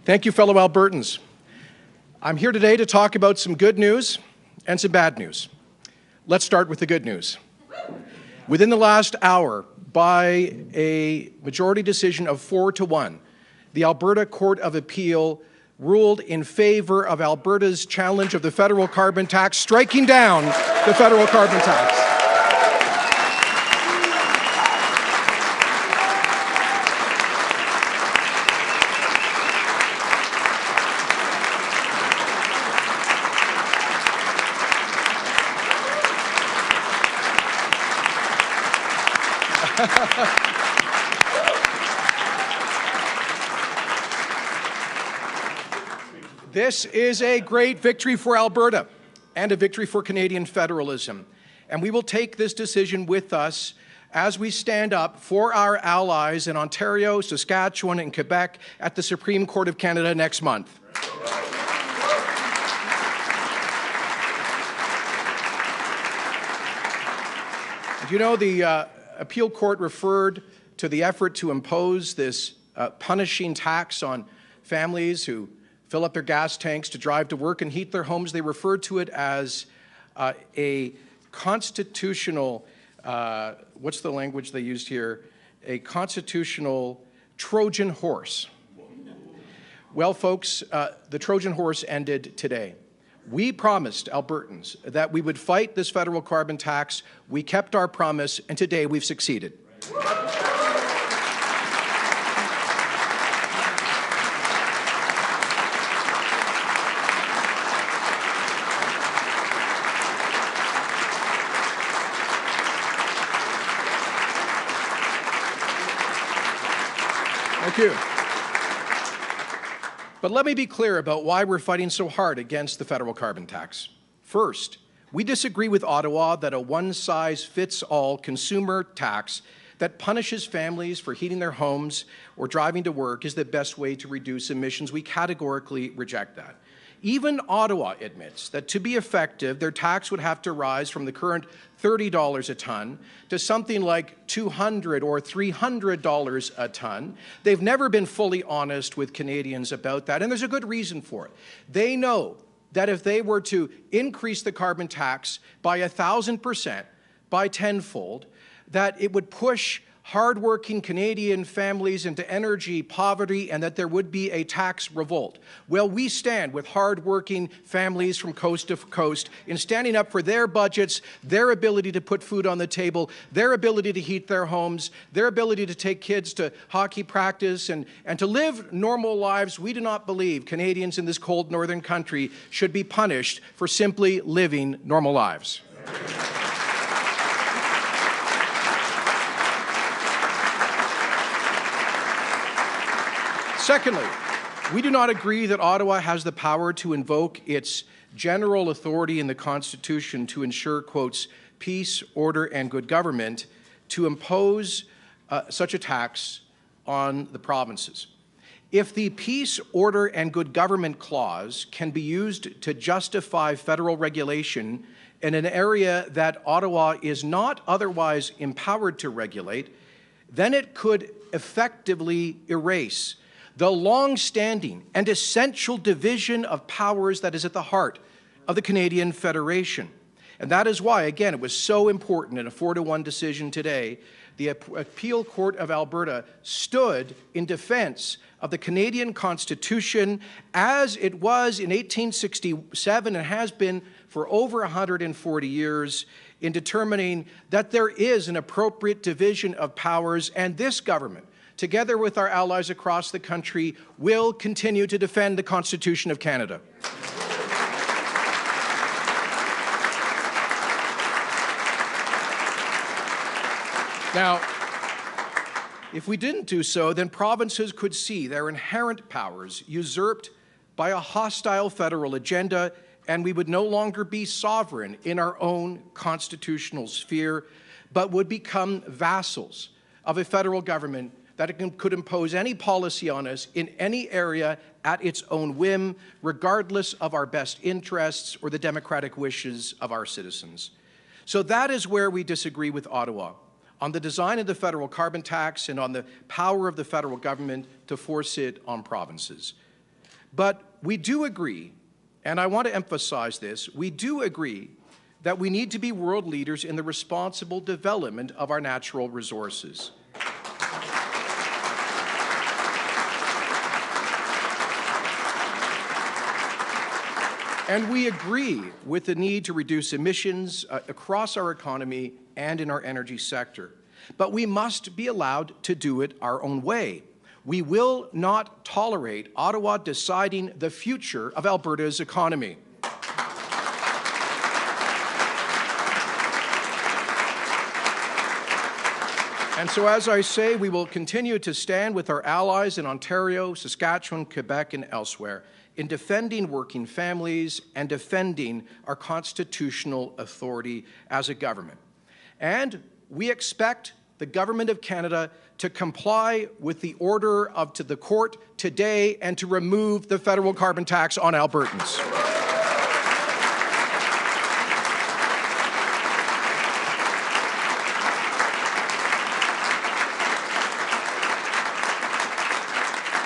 Thank you, fellow Albertans. I'm here today to talk about some good news and some bad news. Let's start with the good news. Within the last hour, by a majority decision of 4-1, the Alberta Court of Appeal ruled in favor of Alberta's challenge of the federal carbon tax, striking down the federal carbon tax. This is a great victory for Alberta and a victory for Canadian federalism. And we will take this decision with us as we stand up for our allies in Ontario, Saskatchewan, and Quebec at the Supreme Court of Canada next month. You know, the appeal court referred to the effort to impose this punishing tax on families who fill up their gas tanks to drive to work and heat their homes. They referred to it as a constitutional, what's the language they used here? A constitutional Trojan horse. Well, folks, the Trojan horse ended today. We promised Albertans that we would fight this federal carbon tax. We kept our promise, and today we've succeeded. Thank you. But let me be clear about why we're fighting so hard against the federal carbon tax. First, we disagree with Ottawa that a one-size-fits-all consumer tax that punishes families for heating their homes or driving to work is the best way to reduce emissions. We categorically reject that. Even Ottawa admits that to be effective, their tax would have to rise from the current $30 a ton to something like $200 or $300 a ton. They've never been fully honest with Canadians about that, and there's a good reason for it. They know that if they were to increase the carbon tax by 1,000%, by tenfold, that it would push hardworking Canadian families into energy poverty and that there would be a tax revolt. Well, we stand with hardworking families from coast to coast in standing up for their budgets, their ability to put food on the table, their ability to heat their homes, their ability to take kids to hockey practice and to live normal lives. We do not believe Canadians in this cold northern country should be punished for simply living normal lives. Secondly, we do not agree that Ottawa has the power to invoke its general authority in the Constitution to ensure, quotes, peace, order, and good government to impose such a tax on the provinces. If the peace, order, and good government clause can be used to justify federal regulation in an area that Ottawa is not otherwise empowered to regulate, then it could effectively erase the long-standing and essential division of powers that is at the heart of the Canadian Federation. And that is why, again, it was so important in a 4-1 decision today, the Appeal Court of Alberta stood in defense of the Canadian Constitution as it was in 1867 and has been for over 140 years in determining that there is an appropriate division of powers, and this government, together with our allies across the country, will continue to defend the Constitution of Canada. Now, if we didn't do so, then provinces could see their inherent powers usurped by a hostile federal agenda, and we would no longer be sovereign in our own constitutional sphere, but would become vassals of a federal government that it could impose any policy on us in any area at its own whim, regardless of our best interests or the democratic wishes of our citizens. So that is where we disagree with Ottawa, on the design of the federal carbon tax and on the power of the federal government to force it on provinces. But we do agree, and I want to emphasize this, we do agree that we need to be world leaders in the responsible development of our natural resources. And we agree with the need to reduce emissions across our economy and in our energy sector. But we must be allowed to do it our own way. We will not tolerate Ottawa deciding the future of Alberta's economy. And so, as I say, we will continue to stand with our allies in Ontario, Saskatchewan, Quebec, and elsewhere in defending working families and defending our constitutional authority as a government. And we expect the Government of Canada to comply with the order to the court today and to remove the federal carbon tax on Albertans.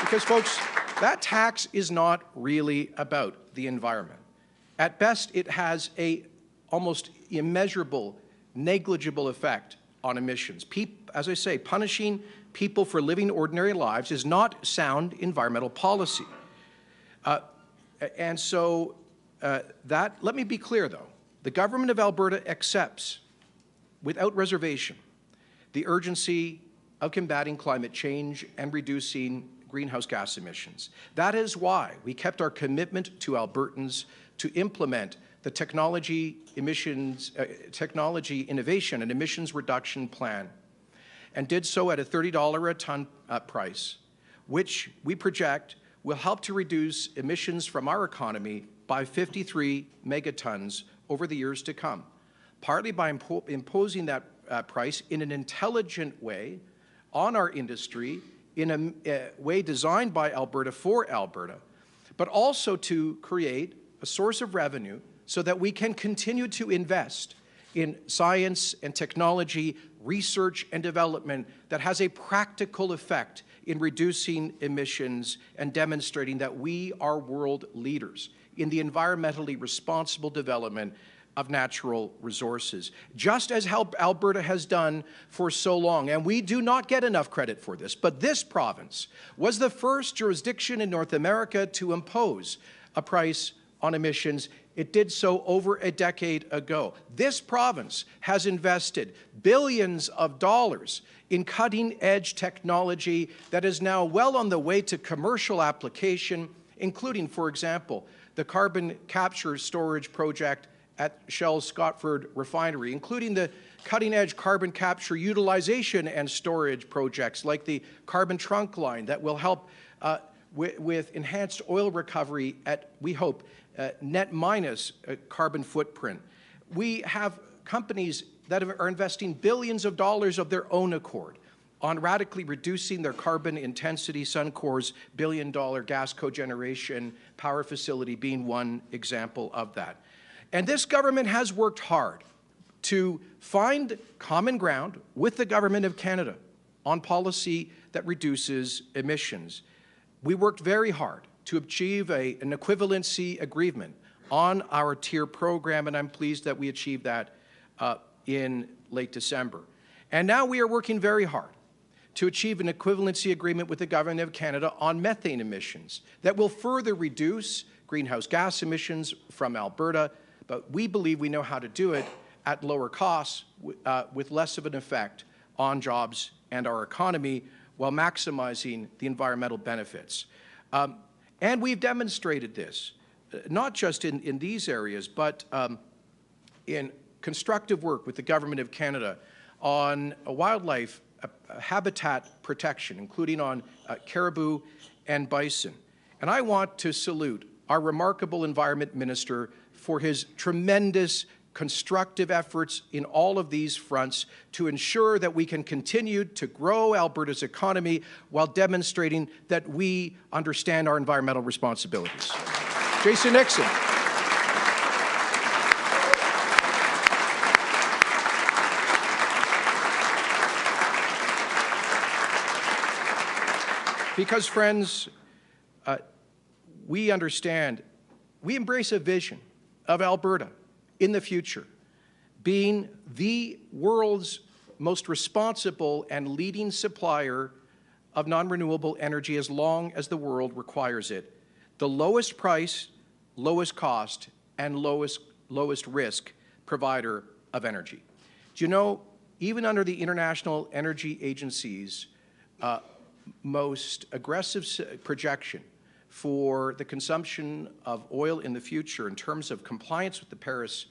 Because, folks, that tax is not really about the environment. At best, it has a almost immeasurable, negligible effect on emissions. As I say, punishing people for living ordinary lives is not sound environmental policy. Let me be clear, though. The Government of Alberta accepts, without reservation, the urgency of combating climate change and reducing greenhouse gas emissions. That is why we kept our commitment to Albertans to implement the technology innovation and emissions reduction plan, and did so at a $30 a ton price, which we project will help to reduce emissions from our economy by 53 megatons over the years to come, partly by imposing that price in an intelligent way on our industry, in a way designed by Alberta for Alberta, but also to create a source of revenue so that we can continue to invest in science and technology, research and development that has a practical effect in reducing emissions and demonstrating that we are world leaders in the environmentally responsible development of natural resources, just as Alberta has done for so long. And we do not get enough credit for this, but this province was the first jurisdiction in North America to impose a price on emissions. It did so over a decade ago. This province has invested billions of dollars in cutting-edge technology that is now well on the way to commercial application, including, for example, the carbon capture storage project at Shell's Scotford refinery, including the cutting-edge carbon capture utilization and storage projects like the carbon trunk line that will help with enhanced oil recovery at, we hope, net minus carbon footprint. We have companies that are investing billions of dollars of their own accord on radically reducing their carbon intensity, Suncor's billion-dollar gas cogeneration power facility being one example of that. And this government has worked hard to find common ground with the Government of Canada on policy that reduces emissions. We worked very hard to achieve an equivalency agreement on our tier program, and I'm pleased that we achieved that in late December. And now we are working very hard to achieve an equivalency agreement with the Government of Canada on methane emissions that will further reduce greenhouse gas emissions from Alberta, but we believe we know how to do it at lower costs with less of an effect on jobs and our economy while maximizing the environmental benefits. And we've demonstrated this, not just in these areas, but in constructive work with the Government of Canada on wildlife habitat protection, including on caribou and bison. And I want to salute our remarkable Environment Minister for his tremendous constructive efforts in all of these fronts to ensure that we can continue to grow Alberta's economy while demonstrating that we understand our environmental responsibilities. Jason Nixon. Because, friends, we understand, we embrace a vision of Alberta in the future being the world's most responsible and leading supplier of non-renewable energy as long as the world requires it. The lowest price, lowest cost, and lowest risk provider of energy. Do you know, even under the International Energy Agency's most aggressive projection for the consumption of oil in the future in terms of compliance with the Paris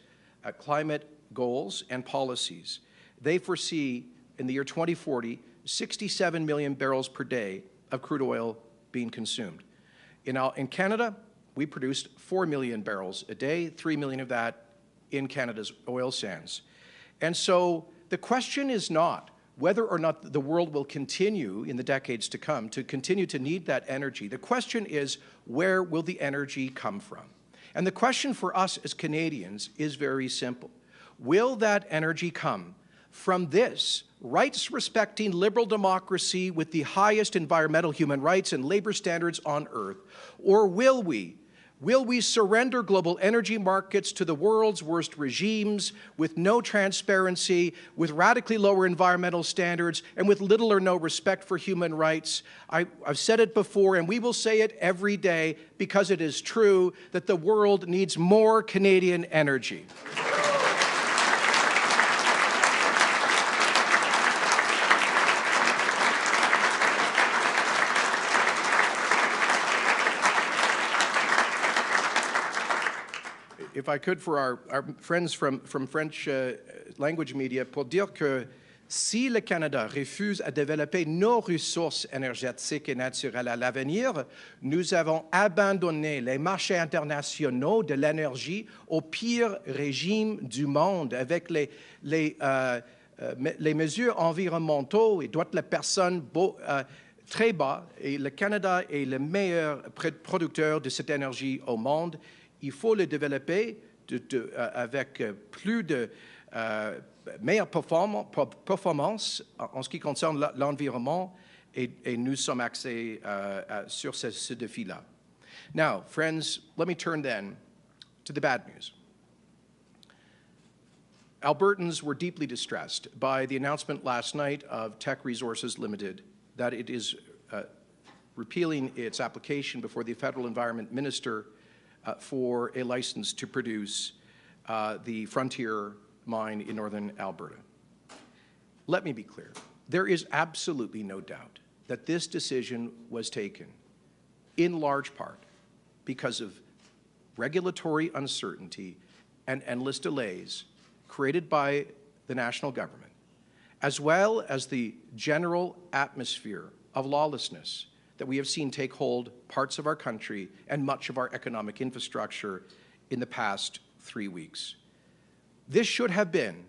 climate goals and policies, they foresee in the year 2040, 67 million barrels per day of crude oil being consumed. In Canada, we produced 4 million barrels a day, 3 million of that in Canada's oil sands. And so the question is not whether or not the world will continue in the decades to come to continue to need that energy. The question is, where will the energy come from? And the question for us as Canadians is very simple. Will that energy come from this rights-respecting liberal democracy with the highest environmental human rights and labor standards on earth? Or will we surrender global energy markets to the world's worst regimes with no transparency, with radically lower environmental standards, and with little or no respect for human rights? I've said it before, and we will say it every day because it is true that the world needs more Canadian energy. If I could, for our friends from French language media, pour dire que si le Canada refuse à développer nos ressources énergétiques et naturelles à l'avenir, nous avons abandonné les marchés internationaux de l'énergie au pire régime du monde, avec les mesures environnementales et droits de la personne très bas, et le Canada est le meilleur producteur de cette énergie au monde. Il faut le développer avec plus de meilleure performance en ce qui concerne l'environnement, et nous sommes axés sur ce défi-là. Now, friends, let me turn then to the bad news. Albertans were deeply distressed by the announcement last night of Teck Resources Limited that it is repealing its application before the Federal Environment Minister for a license to produce the Frontier mine in northern Alberta. Let me be clear. There is absolutely no doubt that this decision was taken in large part because of regulatory uncertainty and endless delays created by the national government, as well as the general atmosphere of lawlessness that we have seen take hold parts of our country and much of our economic infrastructure in the past 3 weeks. This should have been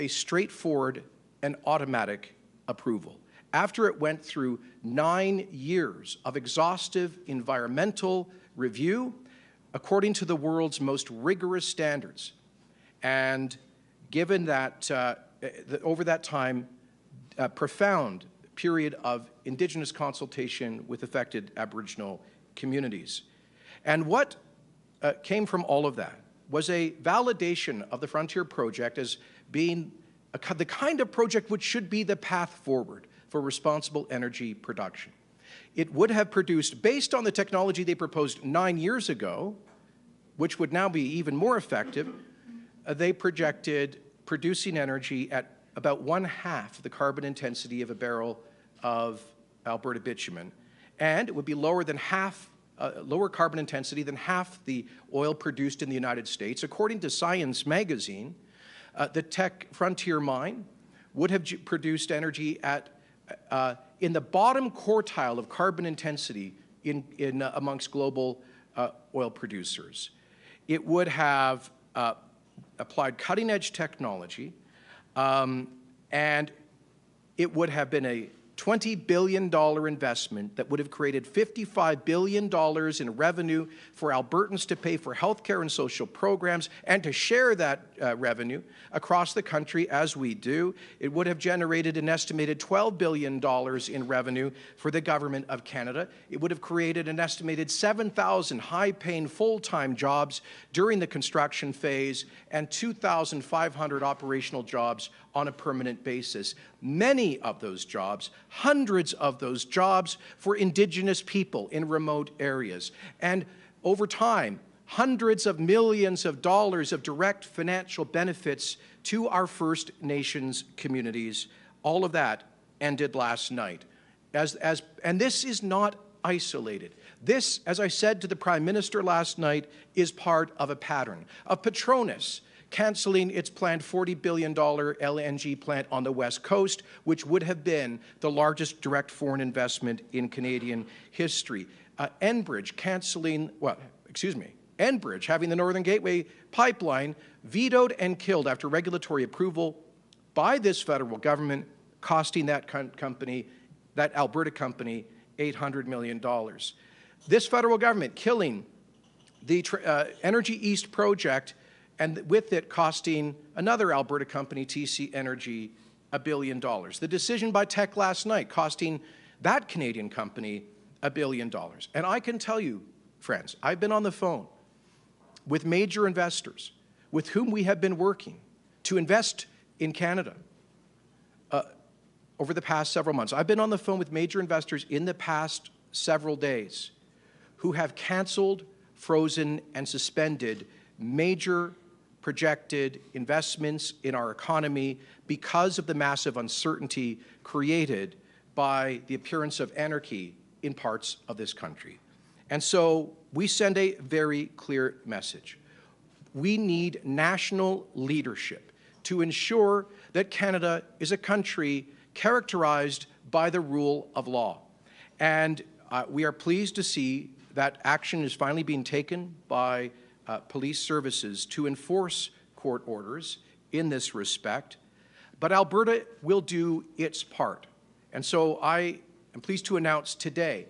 a straightforward and automatic approval. After it went through 9 years of exhaustive environmental review, according to the world's most rigorous standards, and given that over that time, profound period of Indigenous consultation with affected Aboriginal communities. And what came from all of that was a validation of the Frontier project as being the kind of project which should be the path forward for responsible energy production. It would have produced, based on the technology they proposed 9 years ago, which would now be even more effective, they projected producing energy at about 1/2 the carbon intensity of a barrel of Alberta bitumen, and it would be lower carbon intensity than half the oil produced in the United States. According to Science magazine, the Teck Frontier mine would have produced energy at in the bottom quartile of carbon intensity amongst global oil producers. It would have applied cutting-edge technology, and it would have been a $20 billion investment that would have created $55 billion in revenue for Albertans to pay for healthcare and social programs and to share that revenue across the country as we do. It would have generated an estimated $12 billion in revenue for the Government of Canada. It would have created an estimated 7,000 high-paying full-time jobs during the construction phase and 2,500 operational jobs on a permanent basis. Many of those jobs, hundreds of those jobs for Indigenous people in remote areas. And over time, hundreds of millions of dollars of direct financial benefits to our First Nations communities. All of that ended last night. And this is not isolated. This, as I said to the Prime Minister last night, is part of a pattern of Petronas canceling its planned $40 billion LNG plant on the West Coast, which would have been the largest direct foreign investment in Canadian history. Enbridge having the Northern Gateway pipeline vetoed and killed after regulatory approval by this federal government, costing that company, that Alberta company, $800 million. This federal government killing the Energy East project, and with it costing another Alberta company, TC Energy, $1 billion. The decision by Teck last night costing that Canadian company $1 billion. And I can tell you, friends, I've been on the phone with major investors with whom we have been working to invest in Canada over the past several months. I've been on the phone with major investors in the past several days who have canceled, frozen, and suspended major projected investments in our economy because of the massive uncertainty created by the appearance of anarchy in parts of this country. And so we send a very clear message. We need national leadership to ensure that Canada is a country characterized by the rule of law. And we are pleased to see that action is finally being taken by police services to enforce court orders in this respect. But Alberta will do its part. And so I am pleased to announce today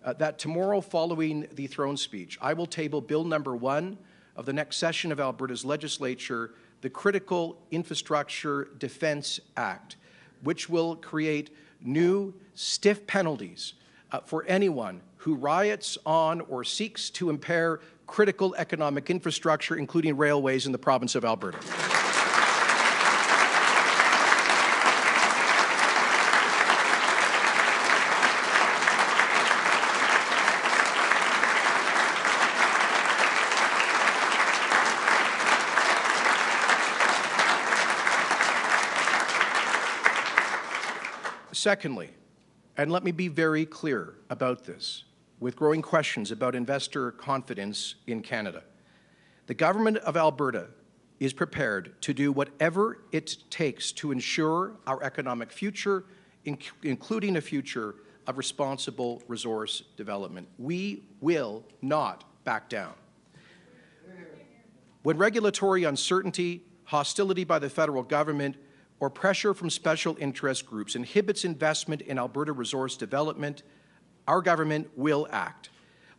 that tomorrow, following the throne speech, I will table Bill number 1 of the next session of Alberta's legislature, the Critical Infrastructure Defence Act, which will create new stiff penalties for anyone who riots on or seeks to impair critical economic infrastructure, including railways in the province of Alberta. Secondly, and let me be very clear about this, with growing questions about investor confidence in Canada, the Government of Alberta is prepared to do whatever it takes to ensure our economic future, including a future of responsible resource development. We will not back down. When regulatory uncertainty, hostility by the federal government, or pressure from special interest groups inhibits investment in Alberta resource development, our government will act.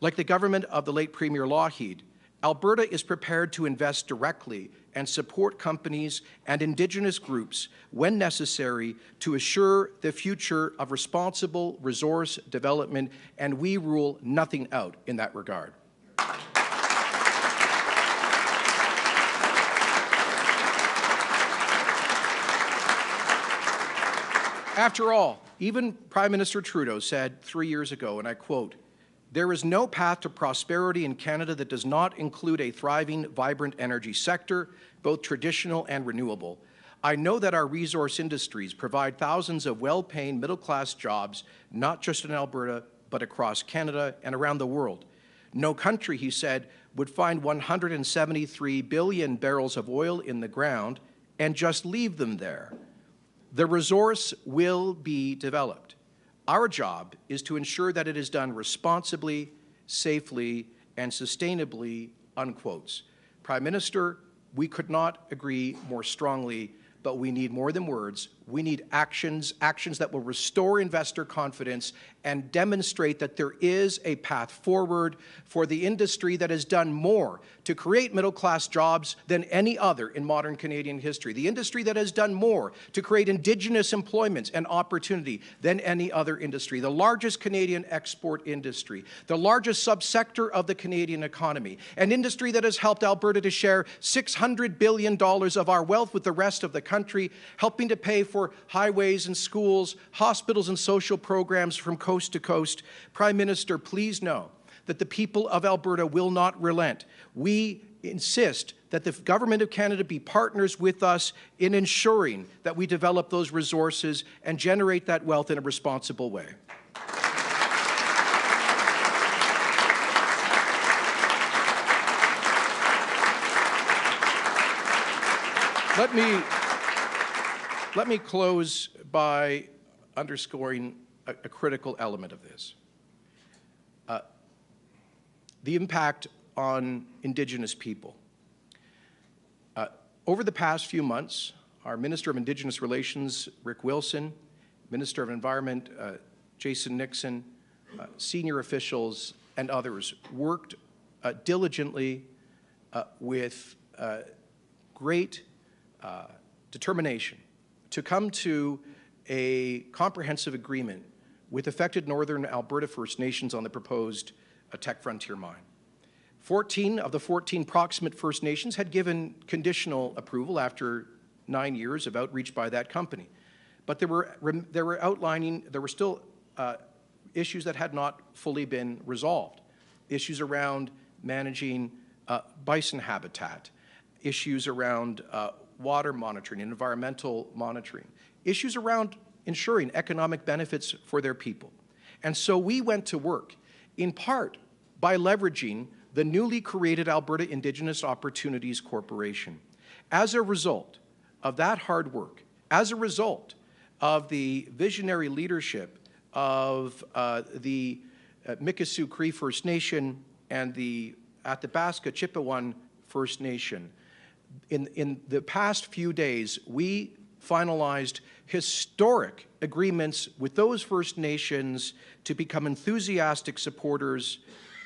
Like the government of the late Premier Lougheed, Alberta is prepared to invest directly and support companies and Indigenous groups when necessary to assure the future of responsible resource development, and we rule nothing out in that regard. After all, even Prime Minister Trudeau said 3 years ago, and I quote, "There is no path to prosperity in Canada that does not include a thriving, vibrant energy sector, both traditional and renewable. I know that our resource industries provide thousands of well-paying middle-class jobs, not just in Alberta, but across Canada and around the world. No country," he said, "would find 173 billion barrels of oil in the ground and just leave them there. The resource will be developed. Our job is to ensure that it is done responsibly, safely, and sustainably," unquotes. Prime Minister, we could not agree more strongly, but we need more than words. We need actions that will restore investor confidence and demonstrate that there is a path forward for the industry that has done more to create middle-class jobs than any other in modern Canadian history. The industry that has done more to create Indigenous employment and opportunity than any other industry. The largest Canadian export industry. The largest subsector of the Canadian economy. An industry that has helped Alberta to share $600 billion of our wealth with the rest of the country, helping to pay for highways and schools, hospitals and social programs from coast to coast. Prime Minister, please know that the people of Alberta will not relent. We insist that the Government of Canada be partners with us in ensuring that we develop those resources and generate that wealth in a responsible way. Let me close by underscoring a critical element of this. The impact on Indigenous people. Over the past few months, our Minister of Indigenous Relations, Rick Wilson, Minister of Environment, Jason Nixon, senior officials and others worked diligently with great determination to come to a comprehensive agreement with affected Northern Alberta First Nations on the proposed Teck Frontier Mine. 14 of the 14 proximate First Nations had given conditional approval after 9 years of outreach by that company. But there were still issues that had not fully been resolved. Issues around managing bison habitat, issues around water monitoring and environmental monitoring, issues around ensuring economic benefits for their people. And so we went to work, in part by leveraging the newly created Alberta Indigenous Opportunities Corporation. As a result of that hard work, as a result of the visionary leadership of the Mikisew Cree First Nation and the Athabasca Chipewyan First Nation, in the past few days, we finalized historic agreements with those First Nations to become enthusiastic supporters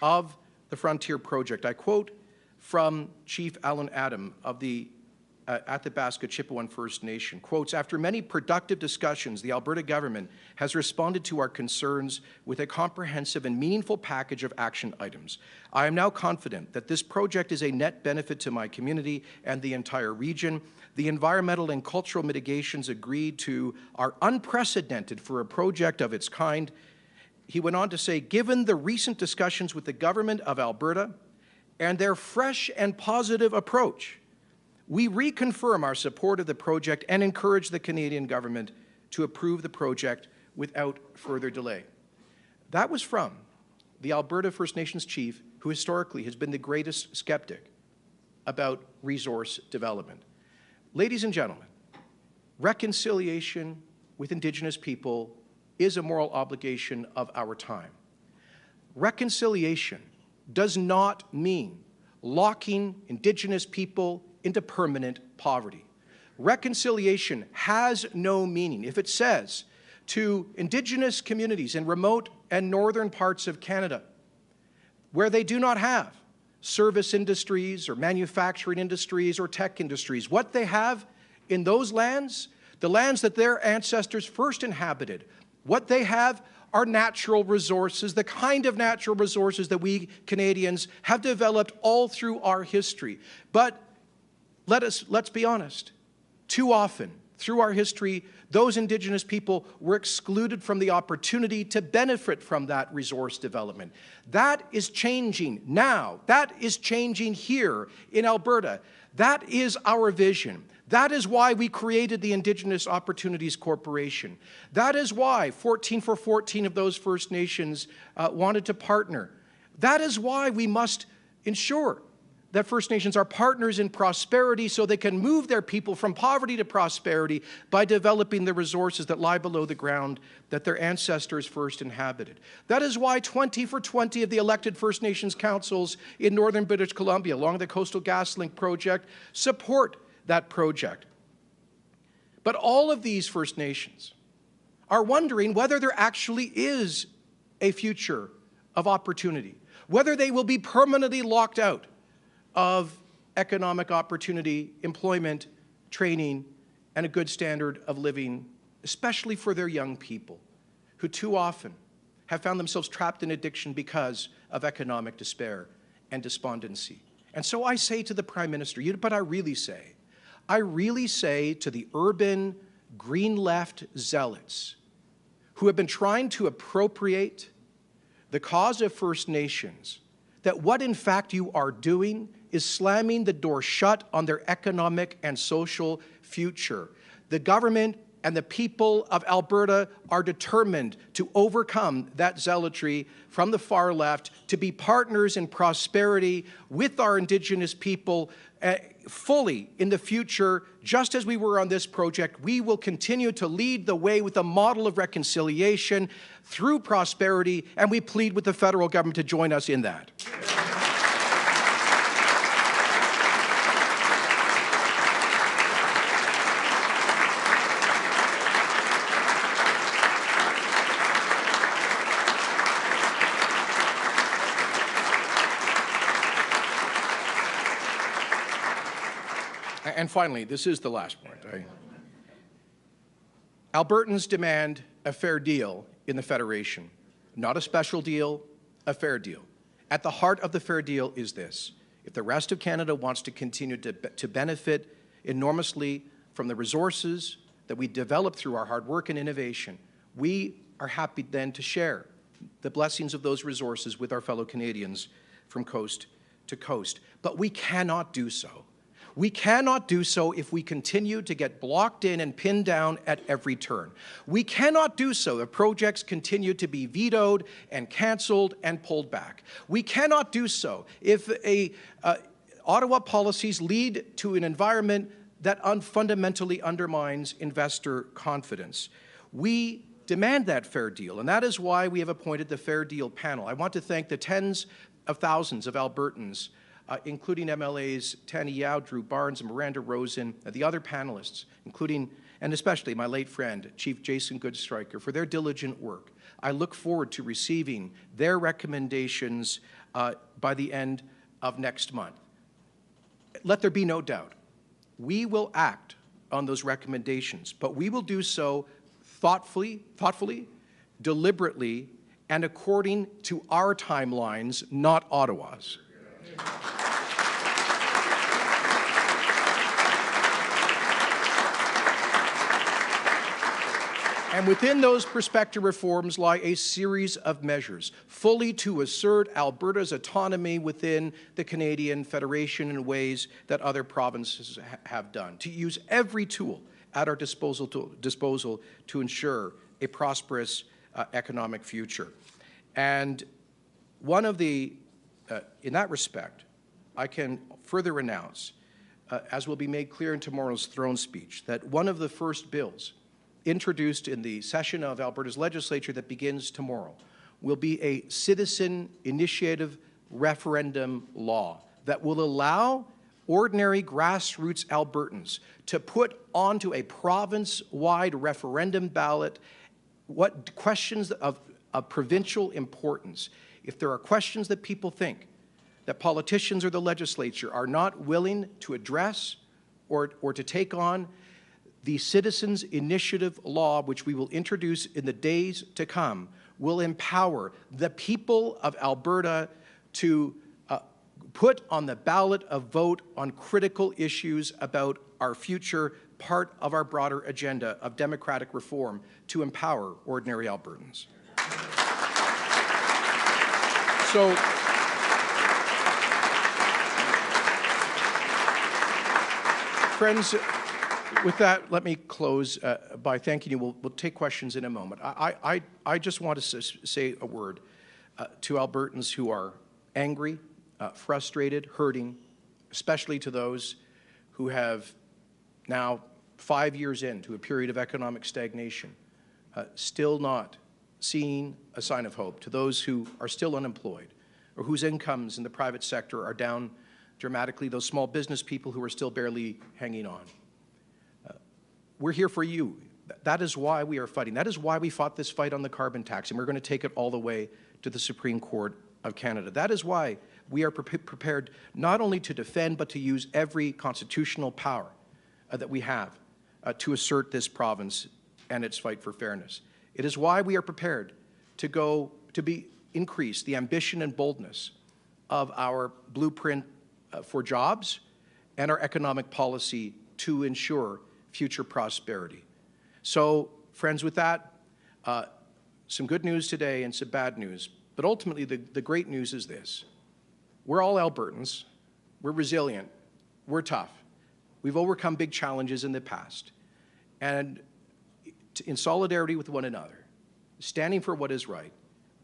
of the Frontier Project. I quote from Chief Alan Adam of the Athabasca Chipewyan First Nation, quotes, "After many productive discussions, the Alberta government has responded to our concerns with a comprehensive and meaningful package of action items. I am now confident that this project is a net benefit to my community and the entire region. The environmental and cultural mitigations agreed to are unprecedented for a project of its kind." He went on to say, "Given the recent discussions with the Government of Alberta and their fresh and positive approach, we reconfirm our support of the project and encourage the Canadian government to approve the project without further delay." That was from the Alberta First Nations chief, who historically has been the greatest skeptic about resource development. Ladies and gentlemen, reconciliation with Indigenous people is a moral obligation of our time. Reconciliation does not mean locking Indigenous people into permanent poverty. Reconciliation has no meaning if it says to Indigenous communities in remote and northern parts of Canada, where they do not have service industries or manufacturing industries or tech industries, what they have in those lands, the lands that their ancestors first inhabited, what they have are natural resources, the kind of natural resources that we Canadians have developed all through our history. But let's be honest, too often through our history, those Indigenous people were excluded from the opportunity to benefit from that resource development. That is changing now. That is changing here in Alberta. That is our vision. That is why we created the Indigenous Opportunities Corporation. That is why 14 for 14 of those First Nations wanted to partner. That is why we must ensure that First Nations are partners in prosperity so they can move their people from poverty to prosperity by developing the resources that lie below the ground that their ancestors first inhabited. That is why 20 for 20 of the elected First Nations councils in northern British Columbia along the Coastal GasLink project support that project. But all of these First Nations are wondering whether there actually is a future of opportunity, whether they will be permanently locked out of economic opportunity, employment, training, and a good standard of living, especially for their young people, who too often have found themselves trapped in addiction because of economic despair and despondency. And so I say to the Prime Minister, but I really say to the urban Green left zealots who have been trying to appropriate the cause of First Nations, that what in fact you are doing is slamming the door shut on their economic and social future. The government and the people of Alberta are determined to overcome that zealotry from the far left, to be partners in prosperity with our Indigenous people fully in the future. Just as we were on this project, we will continue to lead the way with a model of reconciliation through prosperity, and we plead with the federal government to join us in that. And finally, this is the last point. Albertans demand a fair deal in the Federation. Not a special deal, a fair deal. At the heart of the fair deal is this: if the rest of Canada wants to continue to benefit enormously from the resources that we develop through our hard work and innovation, we are happy then to share the blessings of those resources with our fellow Canadians from coast to coast. But we cannot do so. We cannot do so if we continue to get blocked in and pinned down at every turn. We cannot do so if projects continue to be vetoed and canceled and pulled back. We cannot do so if Ottawa policies lead to an environment that fundamentally undermines investor confidence. We demand that fair deal, and that is why we have appointed the Fair Deal panel. I want to thank the tens of thousands of Albertans, including MLAs Tanya Yao, Drew Barnes, and Miranda Rosen, and the other panelists, including and especially my late friend, Chief Jason Goodstriker, for their diligent work. I look forward to receiving their recommendations by the end of next month. Let there be no doubt, we will act on those recommendations, but we will do so thoughtfully, deliberately, and according to our timelines, not Ottawa's. And within those prospective reforms lie a series of measures, fully to assert Alberta's autonomy within the Canadian Federation in ways that other provinces have done, to use every tool at our disposal to ensure a prosperous economic future. And one of the, in that respect, I can further announce, as will be made clear in tomorrow's throne speech, that one of the first bills introduced in the session of Alberta's legislature that begins tomorrow will be a citizen initiative referendum law that will allow ordinary grassroots Albertans to put onto a province-wide referendum ballot what questions of provincial importance. If there are questions that people think that politicians or the legislature are not willing to address or to take on, the Citizens Initiative Law, which we will introduce in the days to come, will empower the people of Alberta to put on the ballot a vote on critical issues about our future, part of our broader agenda of democratic reform to empower ordinary Albertans. So, friends, with that, let me close by thanking you. We'll take questions in a moment. I just want to say a word to Albertans who are angry, frustrated, hurting, especially to those who have now 5 years into a period of economic stagnation, still not seeing a sign of hope, to those who are still unemployed or whose incomes in the private sector are down dramatically, those small business people who are still barely hanging on. we're here for you. That is why we are fighting. That is why we fought this fight on the carbon tax, and we're going to take it all the way to the Supreme Court of Canada. That is why we are prepared not only to defend, but to use every constitutional power that we have to assert this province and its fight for fairness. It is why we are prepared to increase the ambition and boldness of our blueprint for jobs and our economic policy to ensure future prosperity. So, friends, with that, some good news today and some bad news. But ultimately, the great news is this. We're all Albertans. We're resilient. We're tough. We've overcome big challenges in the past. And in solidarity with one another, standing for what is right,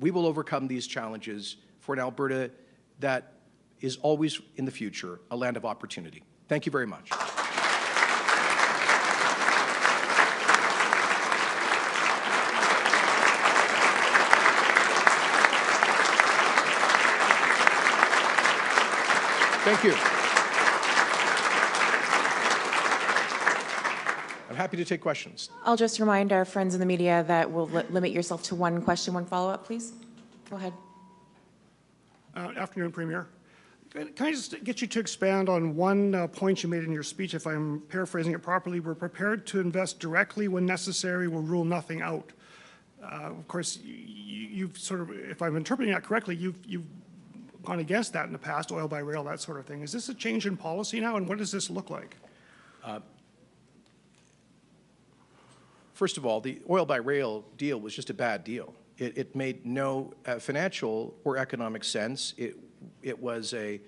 we will overcome these challenges for an Alberta that is always in the future a land of opportunity. Thank you very much. Thank you. I'm happy to take questions. I'll just remind our friends in the media that we'll limit yourself to one question, one follow-up, please. Go ahead. Afternoon, Premier. Can I just get you to expand on one point you made in your speech, if I'm paraphrasing it properly? We're prepared to invest directly when necessary. We'll rule nothing out. Of course, you've sort of, if I'm interpreting that correctly, you've gone against that in the past, oil by rail, that sort of thing. Is this a change in policy now, and what does this look like? First of all, the oil by rail deal was just a bad deal. It made no financial or economic sense. It was a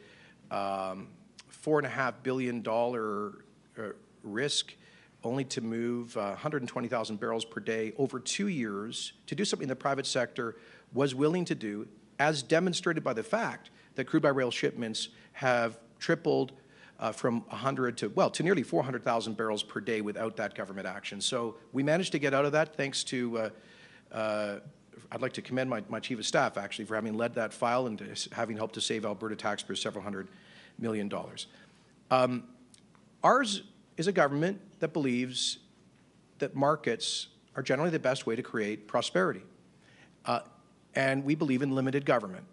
$4.5 billion risk only to move 120,000 barrels per day over 2 years to do something the private sector was willing to do, as demonstrated by the fact that crude by rail shipments have tripled from 100 to nearly 400,000 barrels per day without that government action. So we managed to get out of that thanks to, I'd like to commend my chief of staff actually for having led that file and having helped to save Alberta taxpayers several $100 million. Ours is a government that believes that markets are generally the best way to create prosperity. And we believe in limited government.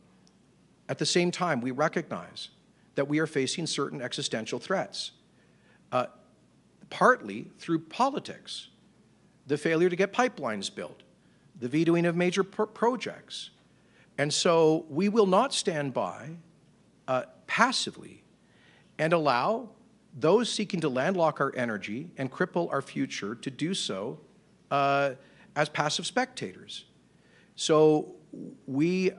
At the same time, we recognize that we are facing certain existential threats, partly through politics, the failure to get pipelines built, the vetoing of major projects. And so we will not stand by passively and allow those seeking to landlock our energy and cripple our future to do so as passive spectators. So we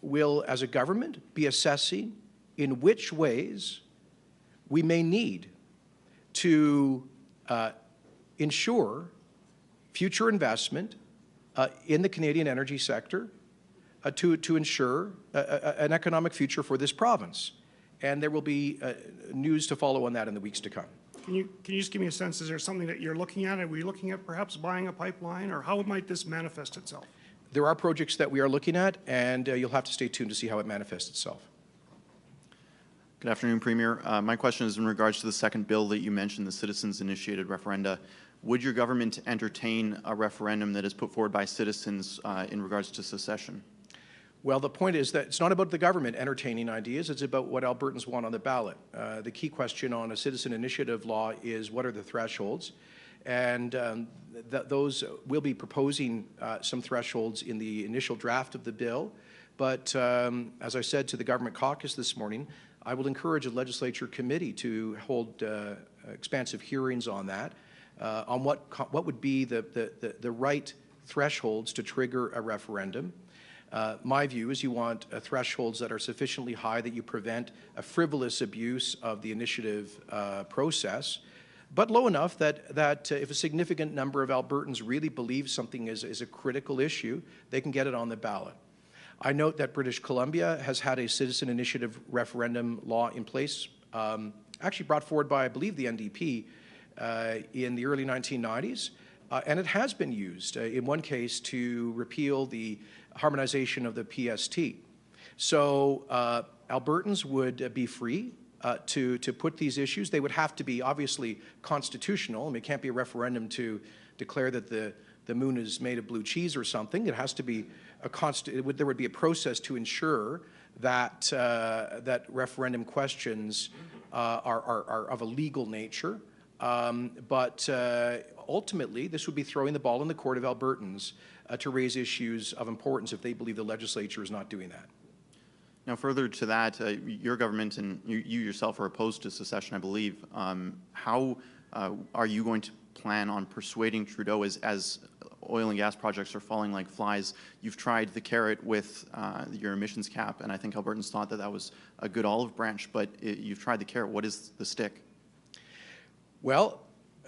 will, as a government, be assessing in which ways we may need to ensure future investment in the Canadian energy sector to ensure an economic future for this province. And there will be news to follow on that in the weeks to come. Can you just give me a sense, is there something that you're looking at? Are we looking at perhaps buying a pipeline, or how might this manifest itself? There are projects that we are looking at, and you'll have to stay tuned to see how it manifests itself. Good afternoon, Premier. My question is in regards to the second bill that you mentioned, the citizens-initiated referenda. Would your government entertain a referendum that is put forward by citizens in regards to secession? Well, the point is that it's not about the government entertaining ideas, it's about what Albertans want on the ballot. The key question on a citizen initiative law is what are the thresholds? And those will be proposing some thresholds in the initial draft of the bill. But as I said to the government caucus this morning, I will encourage a legislature committee to hold expansive hearings on that, on what would be the right thresholds to trigger a referendum. My view is you want thresholds that are sufficiently high that you prevent a frivolous abuse of the initiative process, but low enough that if a significant number of Albertans really believe something is a critical issue, they can get it on the ballot. I note that British Columbia has had a citizen initiative referendum law in place, actually brought forward by, I believe, the NDP in the early 1990s, and it has been used in one case to repeal the harmonization of the PST. So Albertans would be free to put these issues. They would have to be obviously constitutional. I mean, it can't be a referendum to declare that the moon is made of blue cheese or something. It has to be there would be a process to ensure that that referendum questions are of a legal nature. But ultimately, this would be throwing the ball in the court of Albertans to raise issues of importance if they believe the legislature is not doing that. Now, further to that, your government and you yourself are opposed to secession, I believe. How are you going to plan on persuading Trudeau as oil and gas projects are falling like flies? You've tried the carrot with your emissions cap, and I think Albertans thought that was a good olive branch, but you've tried the carrot. What is the stick? Well,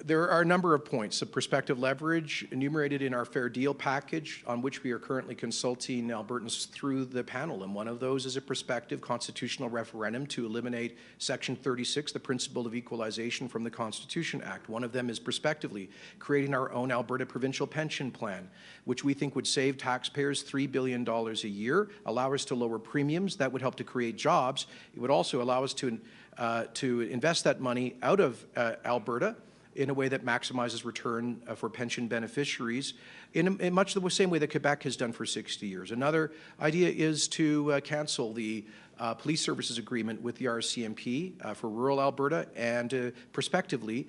there are a number of points of prospective leverage enumerated in our fair deal package on which we are currently consulting Albertans through the panel. And one of those is a prospective constitutional referendum to eliminate Section 36, the principle of equalization, from the Constitution Act. One of them is prospectively creating our own Alberta provincial pension plan, which we think would save taxpayers $3 billion a year, allow us to lower premiums. That would help to create jobs. It would also allow us to invest that money out of Alberta in a way that maximizes return for pension beneficiaries in much the same way that Quebec has done for 60 years. Another idea is to cancel the police services agreement with the RCMP for rural Alberta and prospectively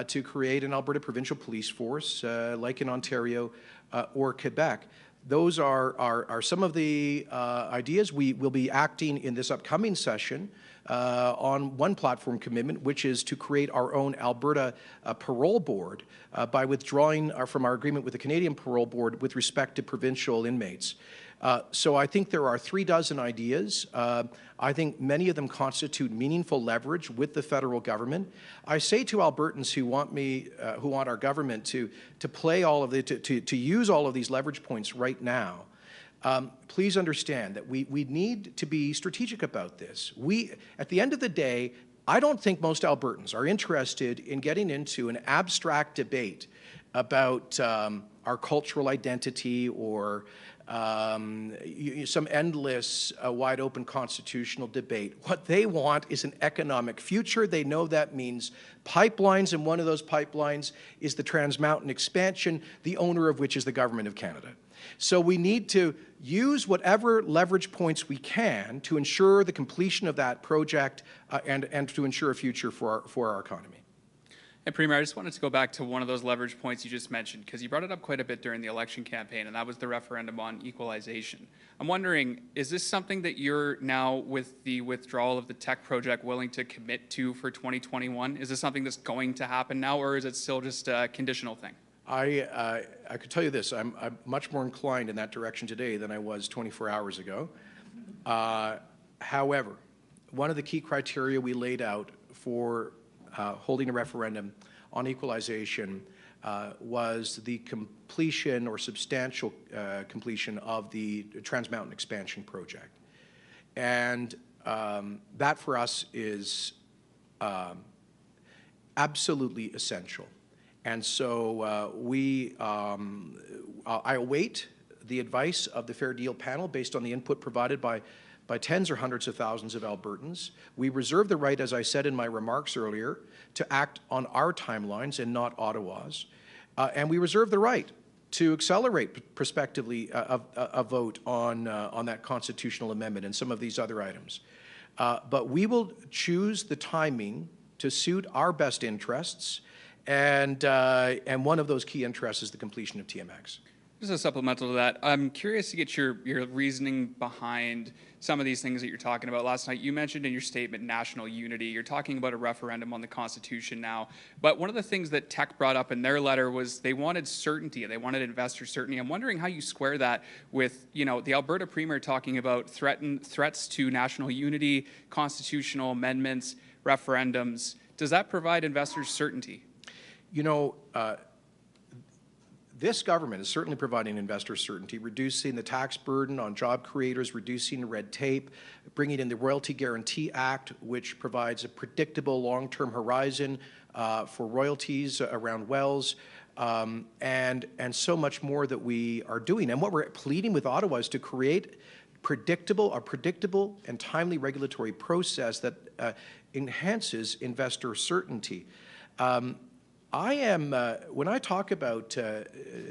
to create an Alberta provincial police force like in Ontario or Quebec. Those are some of the ideas. We will be acting in this upcoming session on one platform commitment, which is to create our own Alberta parole board by withdrawing from our agreement with the Canadian Parole Board with respect to provincial inmates. So I think there are 36 ideas. I think many of them constitute meaningful leverage with the federal government. I say to Albertans who want our government to play all of to use all of these leverage points right now, please understand that we need to be strategic about this. At the end of the day, I don't think most Albertans are interested in getting into an abstract debate about our cultural identity or some endless, wide-open constitutional debate. What they want is an economic future. They know that means pipelines, and one of those pipelines is the Trans Mountain expansion, the owner of which is the Government of Canada. So we need to use whatever leverage points we can to ensure the completion of that project and to ensure a future for our economy. And Premier, I just wanted to go back to one of those leverage points you just mentioned, because you brought it up quite a bit during the election campaign, and that was the referendum on equalization. I'm wondering, is this something that you're now, with the withdrawal of the Teck project, willing to commit to for 2021? Is this something that's going to happen now, or is it still just a conditional thing? I could tell you this, I'm much more inclined in that direction today than I was 24 hours ago. However, one of the key criteria we laid out for holding a referendum on equalization was the completion or substantial completion of the Trans Mountain expansion project. And that for us is absolutely essential. And so I await the advice of the Fair Deal panel based on the input provided by tens or hundreds of thousands of Albertans. We reserve the right, as I said in my remarks earlier, to act on our timelines and not Ottawa's. And we reserve the right to accelerate prospectively a vote on that constitutional amendment and some of these other items. But we will choose the timing to suit our best interests, and one of those key interests is the completion of TMX. Just a supplemental to that, I'm curious to get your reasoning behind some of these things that you're talking about. Last night, you mentioned in your statement national unity. You're talking about a referendum on the Constitution now. But one of the things that Teck brought up in their letter was they wanted certainty. They wanted investor certainty. I'm wondering how you square that with, the Alberta Premier talking about threats to national unity, constitutional amendments, referendums. Does that provide investors certainty? This government is certainly providing investor certainty, reducing the tax burden on job creators, reducing red tape, bringing in the Royalty Guarantee Act, which provides a predictable long-term horizon for royalties around wells, and so much more that we are doing. And what we're pleading with Ottawa is to create a predictable and timely regulatory process that enhances investor certainty. When I talk about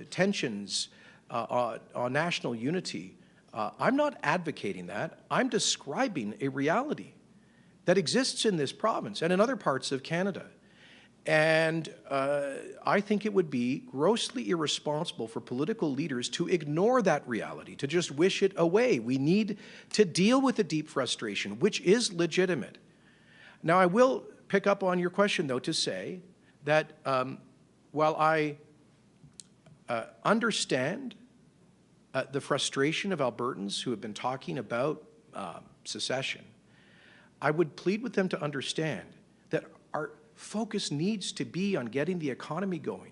tensions on national unity, I'm not advocating that. I'm describing a reality that exists in this province and in other parts of Canada. And I think it would be grossly irresponsible for political leaders to ignore that reality, to just wish it away. We need to deal with the deep frustration, which is legitimate. Now, I will pick up on your question, though, to say that while I understand the frustration of Albertans who have been talking about secession, I would plead with them to understand that our focus needs to be on getting the economy going.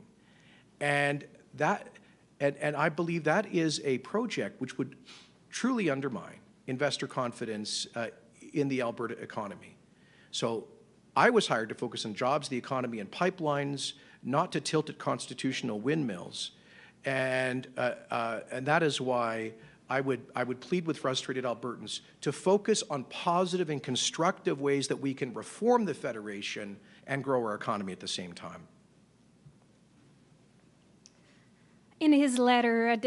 And I believe that is a project which would truly undermine investor confidence in the Alberta economy. So I was hired to focus on jobs, the economy, and pipelines, not to tilt at constitutional windmills. And that is why I would plead with frustrated Albertans to focus on positive and constructive ways that we can reform the Federation and grow our economy at the same time. In his letter,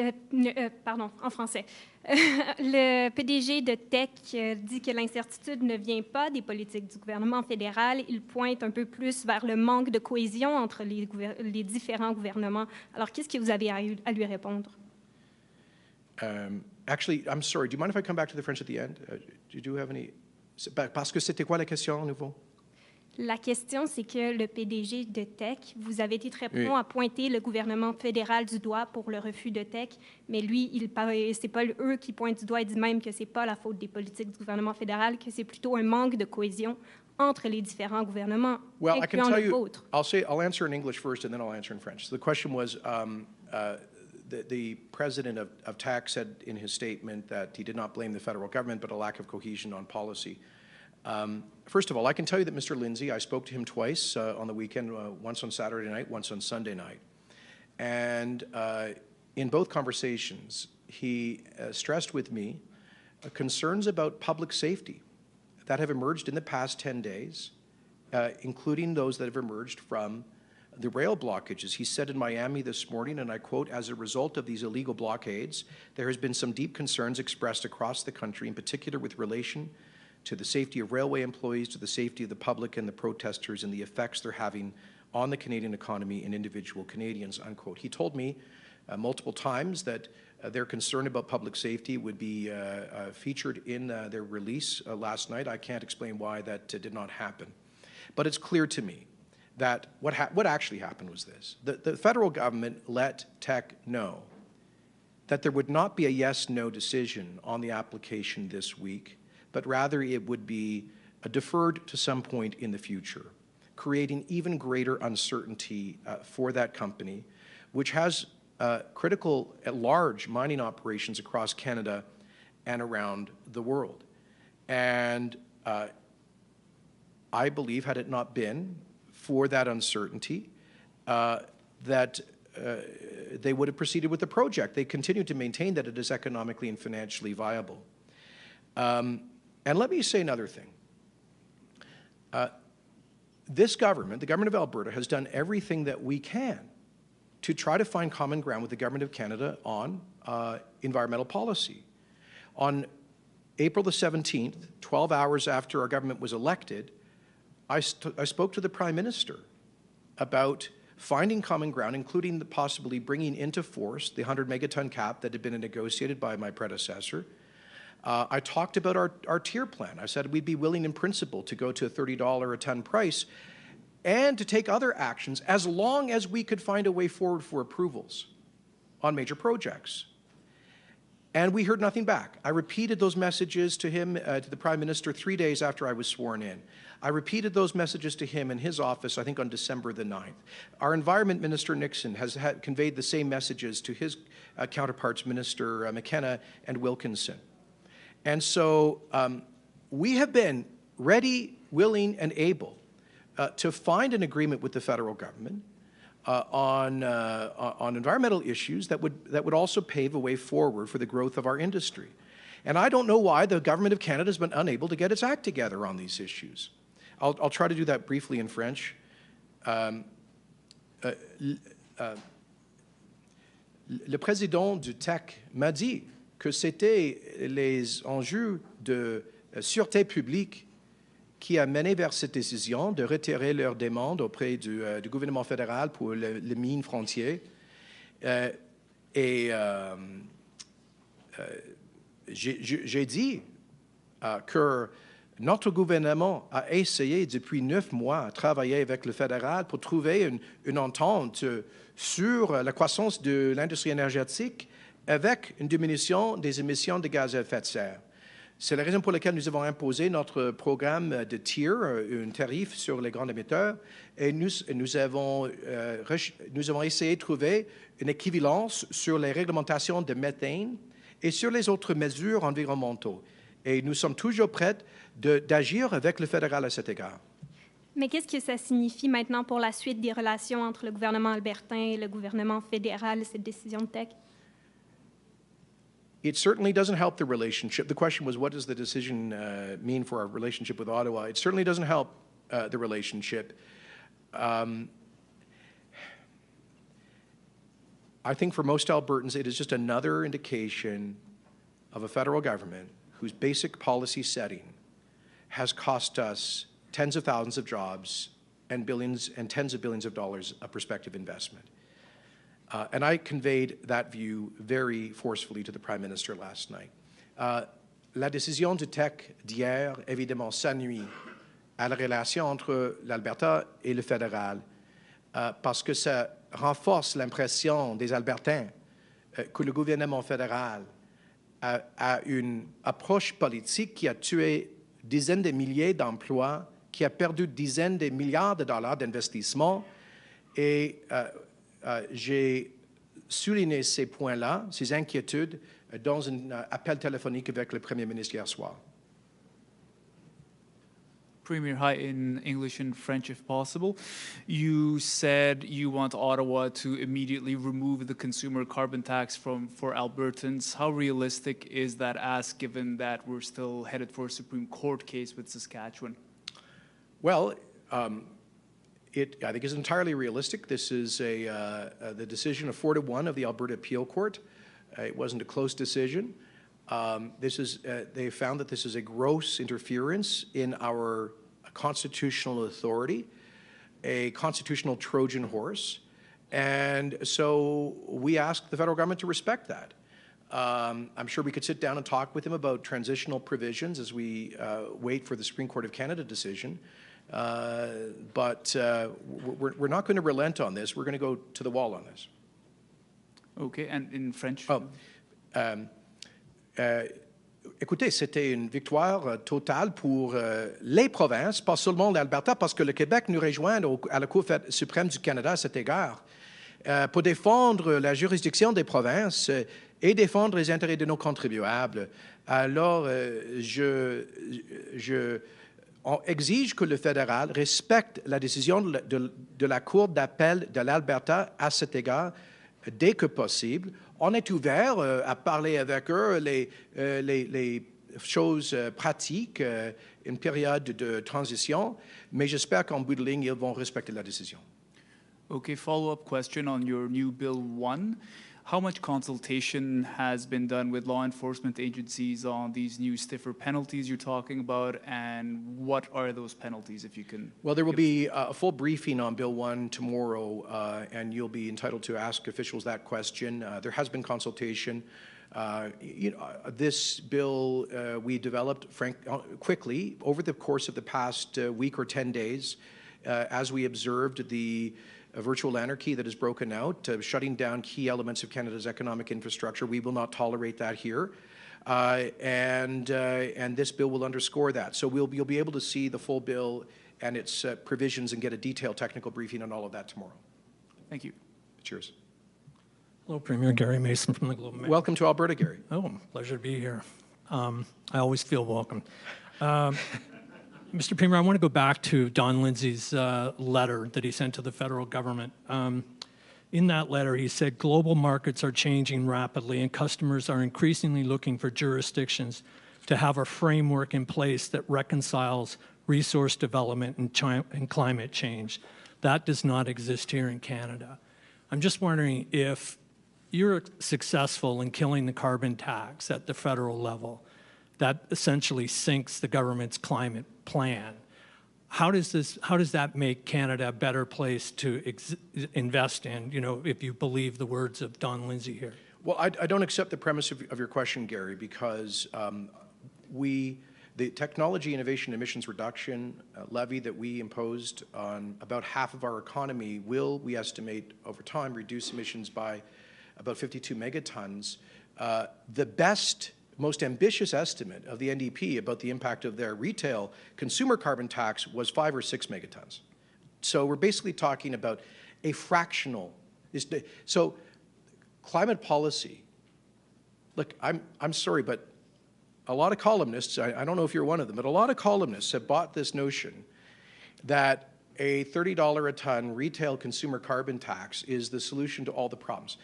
pardon, en français, le PDG de Teck dit que l'incertitude ne vient pas des politiques du gouvernement fédéral. Il pointe un peu plus vers le manque de cohésion entre les différents gouvernements. Alors, qu'est-ce que vous avez à lui répondre? Actually, I'm sorry, do you mind if I come back to the French at the end? Do you have any... Parce que c'était quoi la question à nouveau? La question, c'est que le PDG de Teck, vous avez été très prompt à pointer le gouvernement fédéral du doigt pour le refus de Teck, mais lui, c'est pas eux qui pointent du doigt, il dit même que c'est pas la faute des politiques du gouvernement fédéral, que c'est plutôt un manque de cohésion entre les différents gouvernements, well, incluant le vôtre. I'll answer in English first and then I'll answer in French. So the question was, the president of Teck said in his statement that he did not blame the federal government, but a lack of cohesion on policy. First of all, I can tell you that Mr. Lindsay, I spoke to him twice on the weekend, once on Saturday night, once on Sunday night. And in both conversations, he stressed with me concerns about public safety that have emerged in the past 10 days, including those that have emerged from the rail blockages. He said in Miami this morning, and I quote, "As a result of these illegal blockades, there has been some deep concerns expressed across the country, in particular with relation to the safety of railway employees, to the safety of the public and the protesters, and the effects they're having on the Canadian economy and individual Canadians," unquote. He told me multiple times that their concern about public safety would be featured in their release last night. I can't explain why that did not happen. But it's clear to me that what actually happened was this. The federal government let Teck know that there would not be a yes-no decision on the application this week, but rather it would be deferred to some point in the future, creating even greater uncertainty for that company, which has critical, large mining operations across Canada and around the world. And I believe, had it not been for that uncertainty, that they would have proceeded with the project. They continue to maintain that it is economically and financially viable. And let me say another thing. This government, the government of Alberta, has done everything that we can to try to find common ground with the government of Canada on environmental policy. On April the 17th, 12 hours after our government was elected, I spoke to the Prime Minister about finding common ground, including possibly bringing into force the 100 megaton cap that had been negotiated by my predecessor. I talked about our tier plan. I said we'd be willing in principle to go to a $30 a ton price and to take other actions as long as we could find a way forward for approvals on major projects. And we heard nothing back. I repeated those messages to him, to the Prime Minister, 3 days after I was sworn in. I repeated those messages to him in his office, I think on December the 9th. Our Environment Minister, Nixon, has conveyed the same messages to his counterparts, Minister McKenna and Wilkinson. And so we have been ready, willing, and able to find an agreement with the federal government on environmental issues that would also pave a way forward for the growth of our industry. And I don't know why the government of Canada has been unable to get its act together on these issues. I'll try to do that briefly in French. Le président du Teck m'a dit que c'était les enjeux de sûreté publique qui a mené vers cette décision de retirer leur demande auprès du gouvernement fédéral pour les mines frontières. J'ai dit que notre gouvernement a essayé depuis 9 mois de travailler avec le fédéral pour trouver une entente sur la croissance de l'industrie énergétique avec une diminution des émissions de gaz à effet de serre. C'est la raison pour laquelle nous avons imposé notre programme de tier, un tarif sur les grands émetteurs, et nous avons essayé de trouver une équivalence sur les réglementations de méthane et sur les autres mesures environnementales. Et nous sommes toujours prêts d'agir avec le fédéral à cet égard. Mais qu'est-ce que ça signifie maintenant pour la suite des relations entre le gouvernement albertain et le gouvernement fédéral, cette décision de Teck? It certainly doesn't help the relationship. The question was, what does the decision mean for our relationship with Ottawa? It certainly doesn't help the relationship. I think for most Albertans, it is just another indication of a federal government whose basic policy setting has cost us tens of thousands of jobs and billions and tens of billions of dollars of prospective investment. And I conveyed that view very forcefully to the Prime Minister last night. La décision du Teck d'hier, évidemment, s'ennuie à la relation entre l'Alberta et le fédéral parce que ça renforce l'impression des Albertains que le gouvernement fédéral a une approche politique qui a tué dizaines de milliers d'emplois, qui a perdu dizaines de milliards de dollars d'investissement. Et j'ai souligné ces points-là, ces inquiétudes, dans un appel téléphonique avec le Premier ministre hier soir. Premier, hi, in English and French if possible. You said you want Ottawa to immediately remove the consumer carbon tax for Albertans. How realistic is that ask, given that we're still headed for a Supreme Court case with Saskatchewan? Well, I think is entirely realistic. This is the decision of 4-1 of the Alberta Appeal Court. It wasn't a close decision. They found that this is a gross interference in our constitutional authority, a constitutional Trojan horse, and so we asked the federal government to respect that. I'm sure we could sit down and talk with them about transitional provisions as we wait for the Supreme Court of Canada decision, but we're not going to relent on this. We're going to go to the wall on this. Okay, and in French? Écoutez, c'était une victoire totale pour les provinces, pas seulement l'Alberta, parce que le Québec nous rejoint à la Cour suprême du Canada à cet égard, pour défendre la juridiction des provinces et défendre les intérêts de nos contribuables. Alors, on exige que le fédéral respecte la décision de la Cour d'appel de l'Alberta à cet égard dès que possible. On est ouvert à parler avec eux les choses pratiques, une période de transition, mais j'espère qu'en bout de ligne, ils vont respecter la décision. Okay, follow-up question on your new Bill 1. How much consultation has been done with law enforcement agencies on these new stiffer penalties you're talking about, and what are those penalties, if you can? Well, there will be a full briefing on Bill 1 tomorrow, and you'll be entitled to ask officials that question. There has been consultation. This bill we developed quickly over the course of the past week or 10 days as we observed the virtual anarchy that has broken out, shutting down key elements of Canada's economic infrastructure. We will not tolerate that here. And this bill will underscore that. So you'll be able to see the full bill and its provisions and get a detailed technical briefing on all of that tomorrow. Thank you. Cheers. Hello, Premier Gary Mason from the Globe and Mail. Welcome to Alberta, Gary. Oh, pleasure to be here. I always feel welcome. Mr. Premier, I want to go back to Don Lindsay's letter that he sent to the federal government. In that letter, he said, global markets are changing rapidly and customers are increasingly looking for jurisdictions to have a framework in place that reconciles resource development and climate change. That does not exist here in Canada. I'm just wondering if you're successful in killing the carbon tax at the federal level, that essentially sinks the government's climate plan. How does that make Canada a better place to invest in, you know, if you believe the words of Don Lindsay here? Well, I don't accept the premise of your question, Gary, because the technology innovation emissions reduction levy that we imposed on about half of our economy will, we estimate, over time, reduce emissions by about 52 megatons. The best, most ambitious estimate of the NDP about the impact of their retail consumer carbon tax was 5 or 6 megatons. So we're basically talking about a fractional. So climate policy, look, I'm sorry, but a lot of columnists, I don't know if you're one of them, but a lot of columnists have bought this notion that a $30 a ton retail consumer carbon tax is the solution to all the problems.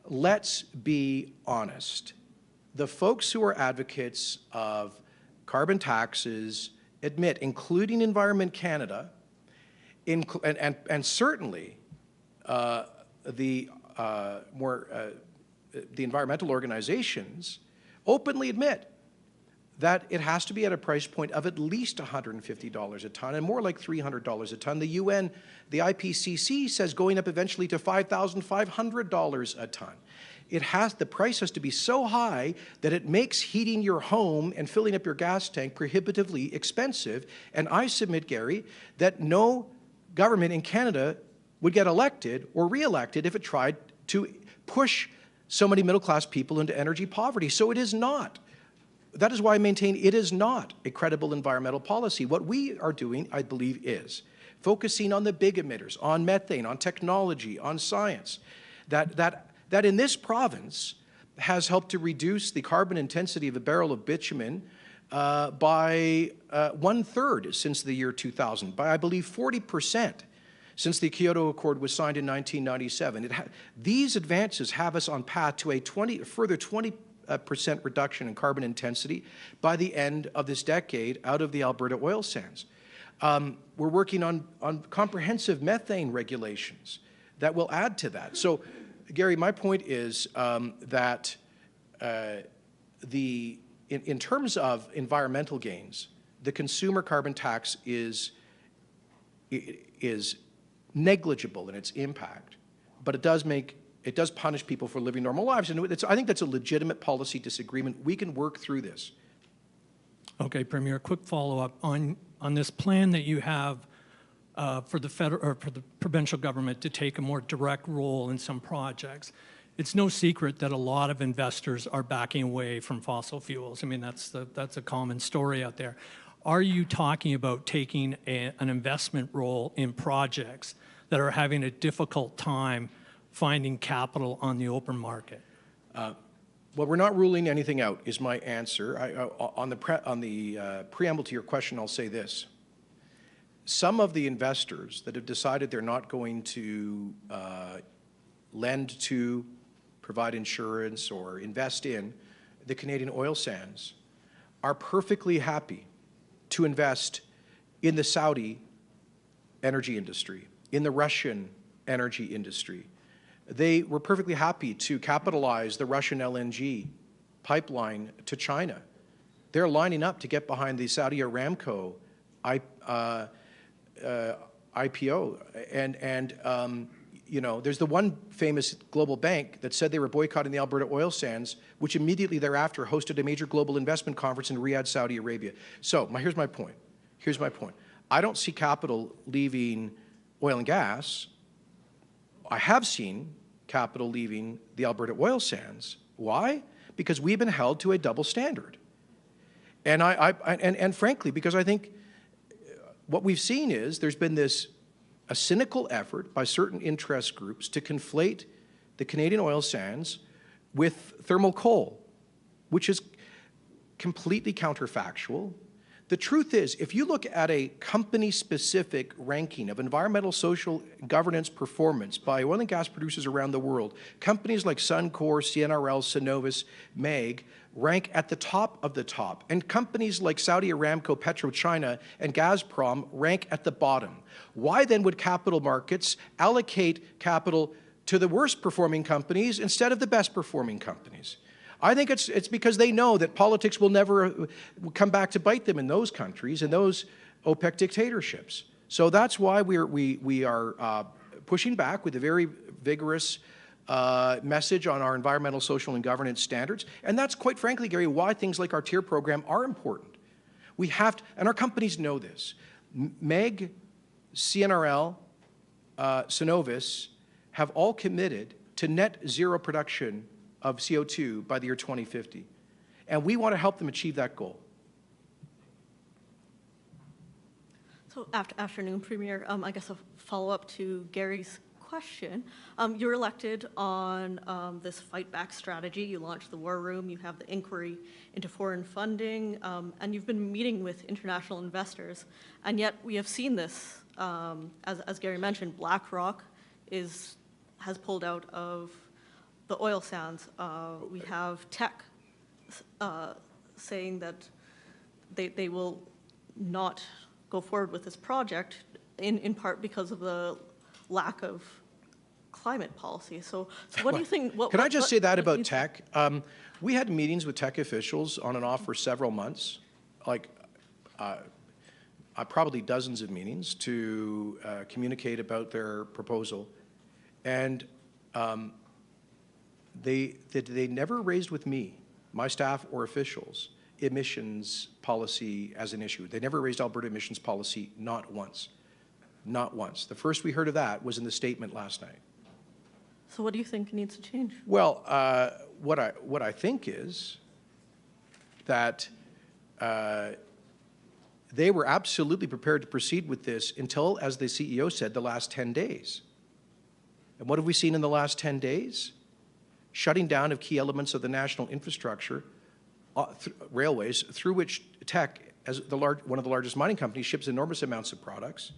Let's be honest. The folks who are advocates of carbon taxes admit, including Environment Canada, and certainly the environmental organizations, openly admit that it has to be at a price point of at least $150 a ton and more like $300 a ton. The UN, the IPCC says going up eventually to $5,500 a ton. The price has to be so high that it makes heating your home and filling up your gas tank prohibitively expensive. And I submit, Gary, that no government in Canada would get elected or re-elected if it tried to push so many middle-class people into energy poverty. So it is not. That is why I maintain it is not a credible environmental policy. What we are doing, I believe, is focusing on the big emitters, on methane, on technology, on science, that in this province has helped to reduce the carbon intensity of a barrel of bitumen by 1/3 since the year 2000, by I believe 40% since the Kyoto Accord was signed in 1997. These advances have us on path to a further 20% reduction in carbon intensity by the end of this decade out of the Alberta oil sands. We're working on comprehensive methane regulations that will add to that. So, Gary, my point is that in terms of environmental gains, the consumer carbon tax is negligible in its impact, but it does punish people for living normal lives. And I think that's a legitimate policy disagreement. We can work through this. Okay, Premier, a quick follow-up on this plan that you have for the federal or for the provincial government to take a more direct role in some projects. It's no secret that a lot of investors are backing away from fossil fuels. I mean, that's a common story out there. Are you talking about taking an investment role in projects that are having a difficult time finding capital on the open market? Well, we're not ruling anything out, is my answer. On the preamble to your question, I'll say this. Some of the investors that have decided they're not going to lend to, provide insurance, or invest in the Canadian oil sands are perfectly happy to invest in the Saudi energy industry, in the Russian energy industry. They were perfectly happy to capitalize the Russian LNG pipeline to China. They're lining up to get behind the Saudi Aramco IPO. And you know, there's the one famous global bank that said they were boycotting the Alberta oil sands, which immediately thereafter hosted a major global investment conference in Riyadh, Saudi Arabia. So here's my point. Here's my point. I don't see capital leaving oil and gas. I have seen capital leaving the Alberta oil sands. Why? Because we've been held to a double standard. And and frankly, because I think what we've seen is there's been a cynical effort by certain interest groups to conflate the Canadian oil sands with thermal coal, which is completely counterfactual. The truth is, if you look at a company-specific ranking of environmental, social, governance performance by oil and gas producers around the world, companies like Suncor, CNRL, Cenovus, MEG rank at the top of the top, and companies like Saudi Aramco, PetroChina, and Gazprom rank at the bottom. Why then would capital markets allocate capital to the worst performing companies instead of the best performing companies? I think it's because they know that politics will never come back to bite them in those countries and those OPEC dictatorships. So that's why we are pushing back with a very vigorous message on our environmental, social, and governance standards. And that's quite frankly, Gary, why things like our TIER program are important. We have to, and our companies know this. MEG, CNRL, Cenovus have all committed to net zero production of CO2 by the year 2050. And we want to help them achieve that goal. So afternoon, Premier. I guess a follow-up to Gary's question. You were elected on this fight back strategy. You launched the War Room. You have the inquiry into foreign funding, and you've been meeting with international investors. And yet we have seen this, as Gary mentioned, BlackRock has pulled out of the oil sands. We have Teck saying that they will not go forward with this project in part because of the lack of climate policy. So what do you think? Can I just say that about Teck? We had meetings with Teck officials on and off for several months, like probably dozens of meetings to communicate about their proposal. And they never raised with me, my staff or officials, emissions policy as an issue. They never raised Alberta emissions policy, not once. Not once. The first we heard of that was in the statement last night. So what do you think needs to change? Well, what I think is that they were absolutely prepared to proceed with this until, as the CEO said, the last 10 days. And what have we seen in the last 10 days? Shutting down of key elements of the national infrastructure, railways, through which Teck, as one of the largest mining companies, ships enormous amounts of products,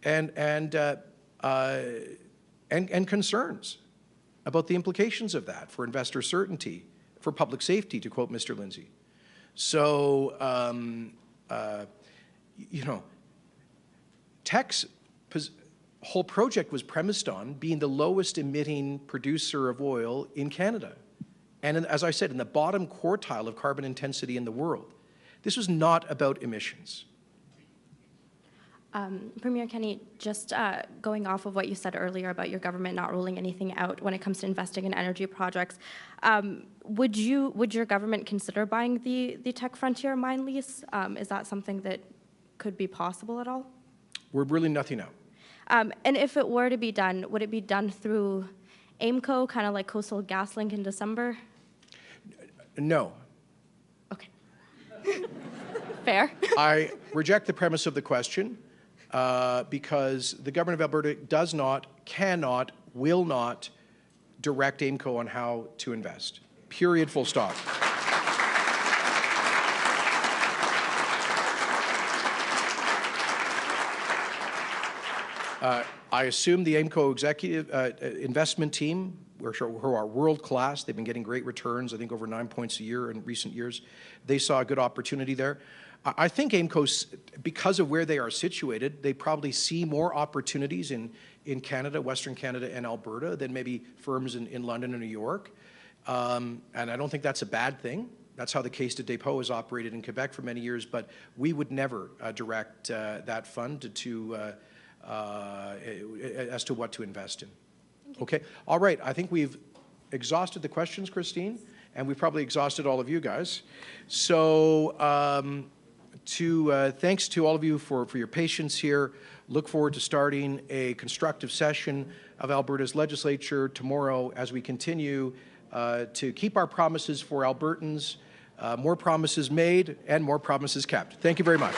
and concerns about the implications of that for investor certainty, for public safety, to quote Mr. Lindsay. So, you know, Teck's whole project was premised on being the lowest emitting producer of oil in Canada. And as I said, in the bottom quartile of carbon intensity in the world. This was not about emissions. Premier Kenney, just going off of what you said earlier about your government not ruling anything out when it comes to investing in energy projects, would your government consider buying the Teck Frontier mine lease? Is that something that could be possible at all? We're ruling nothing out. And if it were to be done, would it be done through AIMCO, kind of like Coastal GasLink in December? No. Okay. Fair. I reject the premise of the question because the government of Alberta does not, cannot, will not direct AIMCO on how to invest. Period, full stop. I assume the AIMCO executive investment team, who are world-class, they've been getting great returns, I think over 9 points a year in recent years. They saw a good opportunity there. I think AIMCO, because of where they are situated, they probably see more opportunities in Canada, Western Canada and Alberta than maybe firms in London and New York. And I don't think that's a bad thing. That's how the Caisse de dépôt has operated in Quebec for many years, but we would never direct that fund as to what to invest in. Okay, all right, I think we've exhausted the questions, Christine, and we've probably exhausted all of you guys. So thanks to all of you for your patience here. Look forward to starting a constructive session of Alberta's legislature tomorrow as we continue to keep our promises for Albertans, more promises made and more promises kept. Thank you very much.